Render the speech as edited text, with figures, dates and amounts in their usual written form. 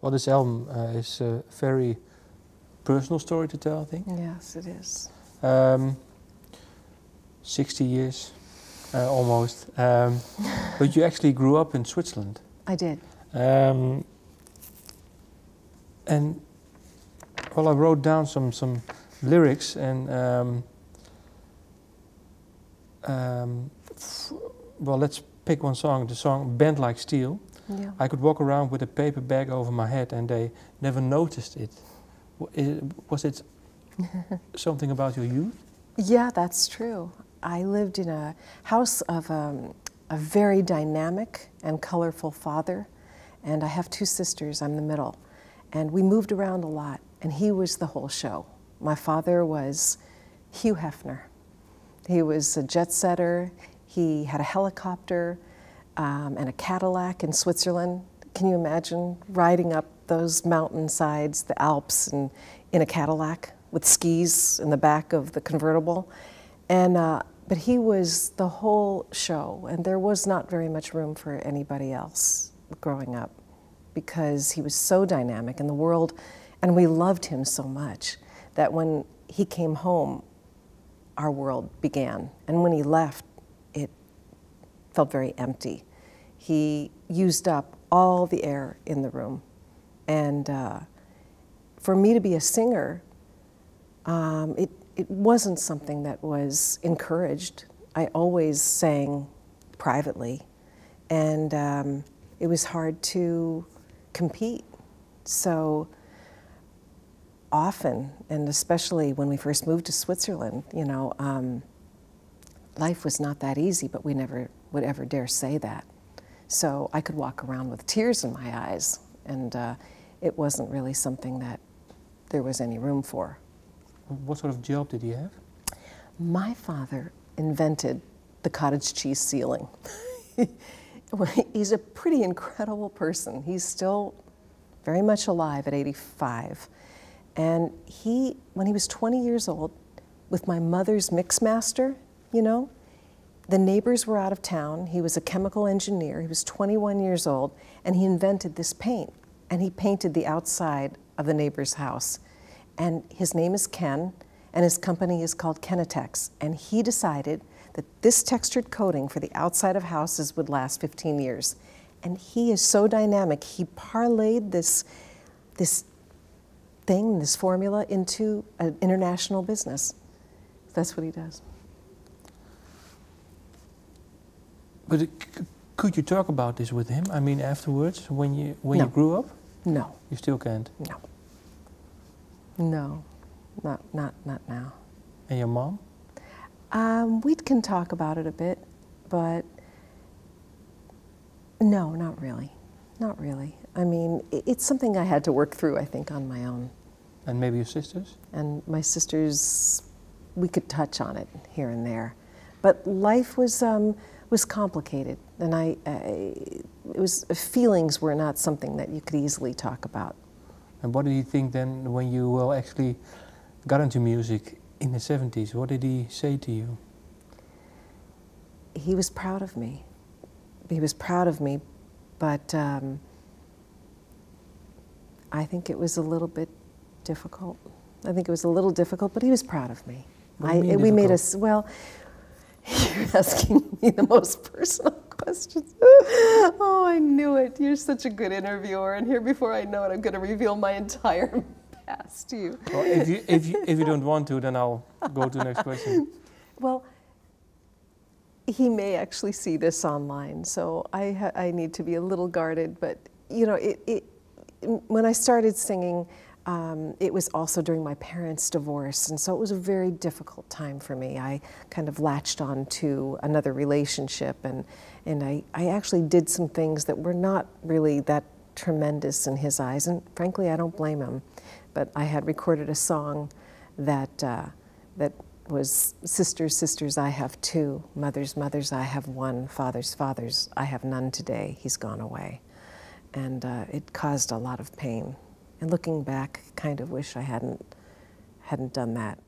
Well, this album is a very personal story to tell, I think. Yes, it is. 60 years, almost. But you actually grew up in Switzerland. I did. And well, I wrote down some lyrics, and well, let's pick one song. The song "Bend Like Steel." Yeah. I could walk around with a paper bag over my head, and they never noticed it. Was it something about your youth? Yeah, that's true. I lived in a house of a very dynamic and colorful father, and I have 2 sisters. I'm the middle. And we moved around a lot, and he was the whole show. My father was Hugh Hefner. He was a jet setter. He had a helicopter and a Cadillac in Switzerland. Can you imagine riding up those mountainsides, the Alps, and in a Cadillac with skis in the back of the convertible? And but he was the whole show, and there was not very much room for anybody else growing up, because he was so dynamic in the world, and we loved him so much that when he came home, our world began. And when he left, it felt very empty. He used up all the air in the room. And for me to be a singer, it wasn't something that was encouraged. I always sang privately, and it was hard to compete. So often, and especially when we first moved to Switzerland, you know, life was not that easy, but we never would ever dare say that. So I could walk around with tears in my eyes, and it wasn't really something that there was any room for. What sort of job did he have? My father invented the cottage cheese ceiling. He's a pretty incredible person. He's still very much alive at 85. And when he was 20 years old, with my mother's mix master, you know, the neighbors were out of town. He was a chemical engineer. He was 21 years old, and he invented this paint. And he painted the outside of the neighbor's house. And his name is Ken, and his company is called Kenitex. And he decided that this textured coating for the outside of houses would last 15 years. And he is so dynamic. He parlayed this thing, this formula, into an international business. That's what he does. But could you talk about this with him? I mean, afterwards, when you grew up? No. You still can't? No. No, not now. And your mom? We can talk about it a bit, but no, not really. Not really. I mean, it's something I had to work through, I think, on my own. And maybe your sisters? And my sisters, we could touch on it here and there. But life was complicated, and feelings were not something that you could easily talk about. And what did he think then when you actually got into music in the 70s? What did he say to you? He was proud of me. He was proud of me, but I think it was a little bit difficult. I think it was a little difficult, but he was proud of me. We made us, well, you're asking me the most personal questions. Oh, I knew it. You're such a good interviewer, and here before I know it, I'm going to reveal my entire past to you. Well, if you don't want to, then I'll go to the next question. Well, he may actually see this online, so I need to be a little guarded. But you know, when I started singing, it was also during my parents' divorce, and so it was a very difficult time for me. I kind of latched on to another relationship, and I actually did some things that were not really that tremendous in his eyes, and frankly, I don't blame him. But I had recorded a song that was "Sisters, sisters, I have two. Mothers, mothers, I have one. Fathers, fathers, I have none today. He's gone away." And it caused a lot of pain. And looking back, I kind of wish I hadn't done that.